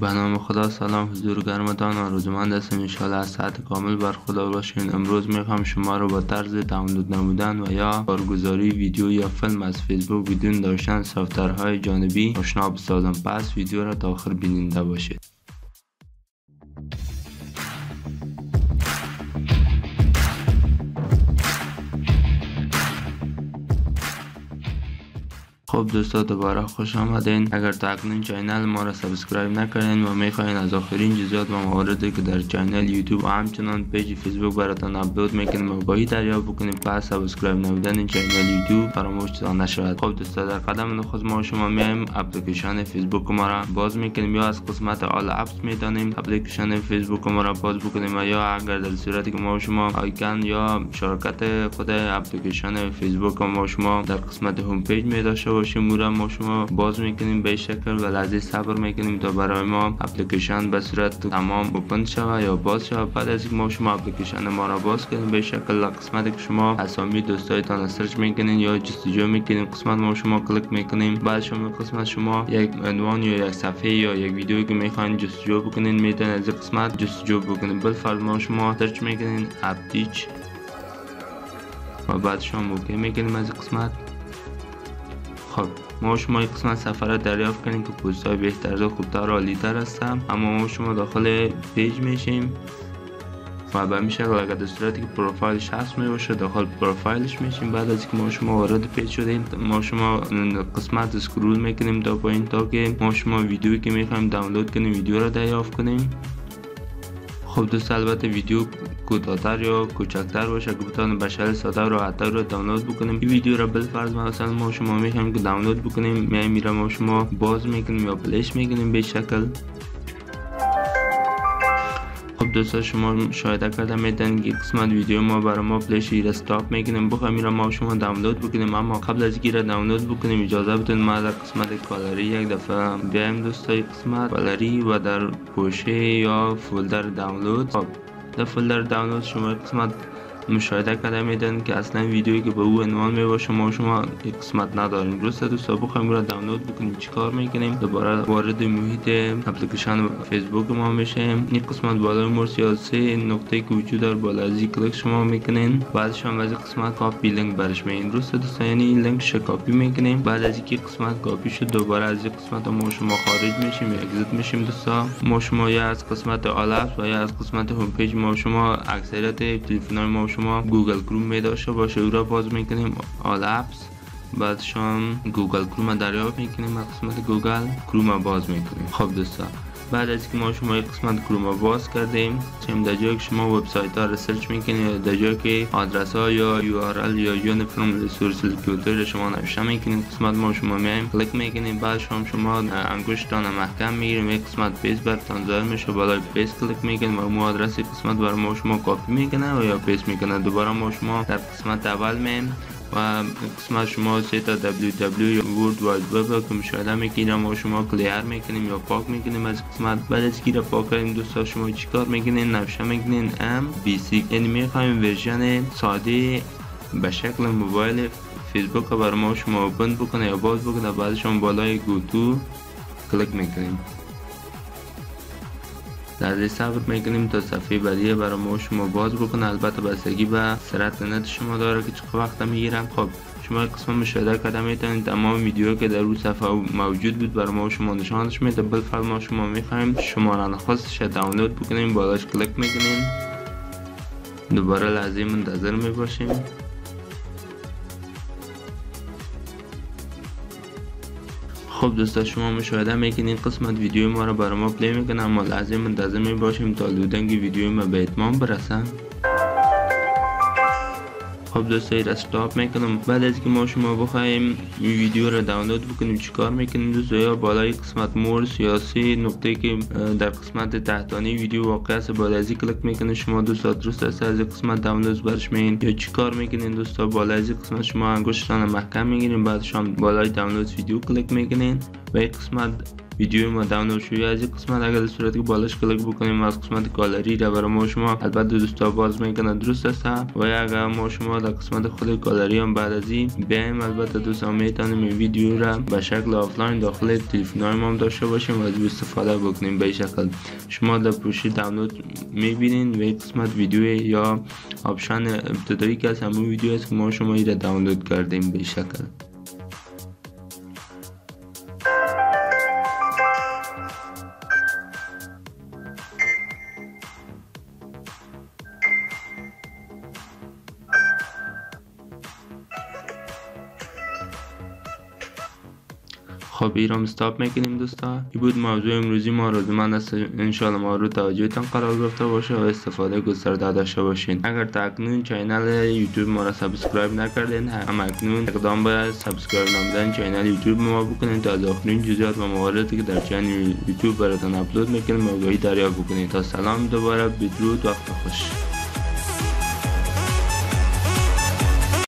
به نام خدا. سلام، حضور گرمتان آرزومند هستم انشاءالله از صحت کامل برخوردار باشین. امروز میخوام شما رو با طرز دانلود نمودن و یا کارگزاری ویدیو یا فیلم از فیسبوک بدون داشتن سافتورهای جانبی آشنا بسازم. پس ویدیو را تا آخر بیننده باشید. خب دوستا، دوباره خوش آمدین. اگر تا اکنون چینل ما را سابسکرایب نکردین و میخواین از آخرین جزئیات و مواردی که در چینل یوتیوب و همچنان پیج فیسبوک براتون اپلود میکنیم آگاهی دریافت بکنیم، پس سابسکرایب نبودن چینل یوتیوب فراموشتان نشود. خب دوستا، در قدم نخست ما شما میایم اپلیکیشن فیسبوک ما را باز میکنیم، یا از قسمت آل اپس میدانیم اپلیکیشن فیسبوک ما را باز بکنیم، و یا اگر در صورتی که ما شما آیکن یا شراکت خود اپلیکیشن فیسبوک ما شما در قسمت هوم پیج میداشته باشیم، ما شما باز میکنیم به شکل و لحظه صبر میکنیم تا برای ما اپلیکیشن به صورت تمام اوپن شود یا باز شود. بعد از اینکه ما شما اپلیکیشن ما را باز کنیم به شکل قسمتی که شما اسامی دوستایتان سرچ میکنین یا جستجو میکنین قسمت ما شما کلیک میکنیم. بعد شما قسمت شما یک عنوان یا یک صفحه یا یک ویدیویی که میخواین جستجو بکنین میتونین از قسمت جستجو بکنین. بالفرض ما شما سرچ میکنین اپ تیچ و بعد شما اوکی میکنیم از قسمت. خب ما شما این قسمت صفحه را دریافت کنیم که پست های بهتر و خوبتر و عالی‌تر هستم، اما ما شما داخل پیج میشیم و به میشه اگر در صورتی که پروفایلش هست میباشه داخل پروفایلش میشیم. بعد از اینکه ما شما وارد پیج شدیم ما شما قسمت اسکرول میکنیم تا پایین تا که ما شما ویدیویی که میخوایم دانلود کنیم ویدیو را دریافت کنیم. خب دوست، البته ویدیو کوتاه‌تر یا کوچکتر باشه که بتونیم به شکل ساده و راحت‌تر رو دانلود بکنیم. این ویدیو را بالفرض مثلا ما شما میخوایم که دانلود بکنیم، میرم ما شما باز میکنیم یا پلیش میکنیم به شکل. خب دوستا، شما مشاهده کرده میدونید که قسمت ویدیو ما برای ما پلیش را استاپ میکنیم. بخوایم میرم ما شما دانلود بکنیم، اما قبل از اینکه را دانلود بکنیم اجازه بدین ما در قسمت گالری یک دفعه بیایم دوستای قسمت گالری و در پوشه یا فولدر دانلود. خب در فولدر دانلود شما قسمت مشاهده کرده میدونید که اصلا ویدیویی که به او عنوان میباشه ما شما یک قسمت نداریم. درسته دوستا، بخوایم را دانلود بکنیم چیکار میکنیم؟ دوباره وارد محیط اپلیکیشن فیسبوک ما میشیم. این قسمت بالای مرس یا سه نقطه که وجود داره بالا از این کلیک شما میکنین. بعد شما از قسمت کاپی لینک برش میین. درسته دوستا، یعنی این لینک ش کاپی میکنیم. بعد از اینکه قسمت کاپی شد دوباره از این قسمت ما شما خارج میشیم یا اگزیت میشیم. دوستا، ما شما یا از قسمت آل اپس و یا از قسمت هوم پیج ما شما اکثریت تلفن‌های ما شما گوگل کروم می داشته باشه او را باز میکنیم آل اپس. بعد شما گوگل کروم دریافت میکنیم از قسمت گوگل کروم باز میکنیم. خب دوستا، بعد از که ما شما یک قسمت کروم باز کردیم چیم در جایی که شما وبسایت ها رو سرچ میکنید در جایی که آدرس ها یا URL یا یونیفرم ریسورس لوکیتور شما نوشته میکنید قسمت ما شما میایم کلیک میکنیم. بعد شما انگشتان محکم میگیریم یک قسمت پیست براتون ظاهر میشه، بالای پیست کلیک میکنیم و مو آدرس قسمت برای ما شما کپی میکنه و یا پیست میکنه. دوباره ما شما در قسمت اول میایم و قسمت شما سیت www ورد واید وب که مشاهده میکنیم ما شما کلیر میکنیم یا پاک میکنیم از قسمت. بعد از که پاک کردیم دوستا شما چیکار میکنین؟ نوشته میکنین MVC، یعنی میخوایم ورژن ساده به شکل موبایل فیسبوک برای ما شما اوپن بکنه یا باز بکنه. بعد شما بالای گوتو کلیک میکنیم، لحظه صبر میکنیم تا صفحه بعدی برای ما شما باز بکنه. البته بستگی به سرعت نت شما داره که چقدر وقت میگیرم. خب شما قسم مشاهده کرده میتونید تمام ویدیو که در اون صفحه موجود بود برای ما شما نشانش میده. بالفرض ما شما میخوایم شماره نخستش دانلود بکنیم، بالاش کلیک میکنیم، دوباره لحظه منتظر میباشیم. خب دوستا، شما مشاهده میکنین قسمت ویدیو ما را برای ما پلی میکنه، اما لازم منتظر میباشیم تا لودنگ ویدیو ما به اتمام برسه. خب دوستا، این استاپ میکنم. بعد از که ما شما بخوایم این ویدیو را دانلود بکنیم چیکار میکنیم دوستا؟ یا بالای قسمت مورس یا سه نقطه که در قسمت تحتانی ویدیو واقع است بالا از کلیک میکنید شما دوستا. درست است، از قسمت دانلود برش میین. یا چیکار میکنین دوستا؟ بالا از قسمت شما انگشتان محکم میگیرین، بعد شما بالای دانلود ویدیو کلیک میکنین و این قسمت ویدیو ما دانلود شده از این قسمت اگر در صورتی که بالاش کلیک بکنیم از قسمت گالری را برای ما شما البته دوستا باز میکنه درست است و اگر ما شما در قسمت خود گالری هم بعد از این بیایم البته دوستان میتونیم این ویدیو را به شکل آفلاین داخل تلفن ما هم داشته باشیم و از استفاده بکنیم. به شکل شما در پشت دانلود میبینین و این قسمت ویدیو یا آپشن ابتدایی که از همون ویدیو است که ما شما این را دانلود کردیم. به شکل خب این رو استاپ میکنیم دوستان. این بود موضوع امروزی ما رو. من است انشالله ما رو توجهتان قرار گرفته باشه و استفاده گسترده داشته باشین. اگر تا اکنون چینل یوتیوب ما را سابسکرایب نکردین هم اکنون اقدام به سابسکرایب نمودن چینل یوتیوب ما بکنین تا از آخرین جزئیات و مواردی که در چینل یوتیوب براتون اپلود میکنیم آگاهی دریافت بکنین. تا سلام دوباره، بدرود، وقت خوش.